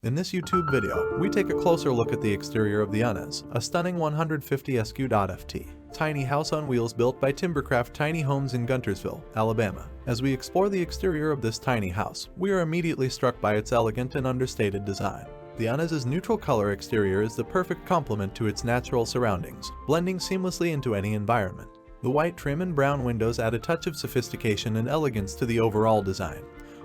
In this YouTube video, we take a closer look at the exterior of the Ynez, a stunning 150 sq.ft tiny house on wheels built by Timbercraft Tiny Homes in Guntersville, Alabama. As we explore the exterior of this tiny house, we are immediately struck by its elegant and understated design. The Ynez's neutral color exterior is the perfect complement to its natural surroundings, blending seamlessly into any environment. The white trim and brown windows add a touch of sophistication and elegance to the overall design,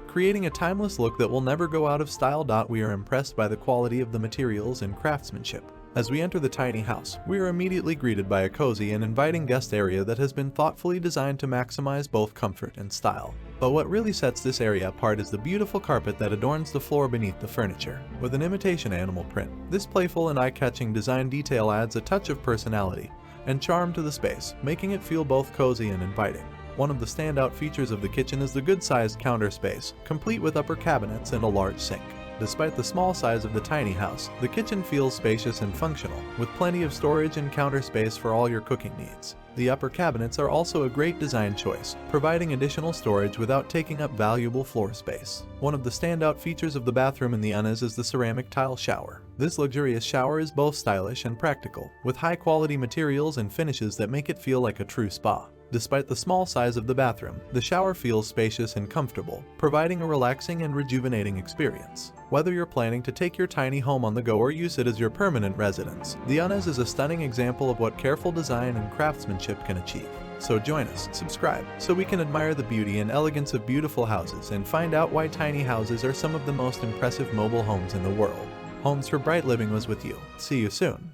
creating a timeless look that will never go out of style. We are impressed by the quality of the materials and craftsmanship. As we enter the tiny house, we are immediately greeted by a cozy and inviting guest area that has been thoughtfully designed to maximize both comfort and style. But what really sets this area apart is the beautiful carpet that adorns the floor beneath the furniture. With an imitation animal print, this playful and eye-catching design detail adds a touch of personality and charm to the space, making it feel both cozy and inviting. One of the standout features of the kitchen is the good-sized counter space, complete with upper cabinets and a large sink. Despite the small size of the tiny house, the kitchen feels spacious and functional, with plenty of storage and counter space for all your cooking needs. The upper cabinets are also a great design choice, providing additional storage without taking up valuable floor space. One of the standout features of the bathroom in the Ynez is the ceramic tile shower. This luxurious shower is both stylish and practical, with high-quality materials and finishes that make it feel like a true spa. Despite the small size of the bathroom, the shower feels spacious and comfortable, providing a relaxing and rejuvenating experience. Whether you're planning to take your tiny home on the go or use it as your permanent residence, the Ynez is a stunning example of what careful design and craftsmanship can achieve. So join us, subscribe, so we can admire the beauty and elegance of beautiful houses and find out why tiny houses are some of the most impressive mobile homes in the world. Homes for Bright Living was with you. See you soon.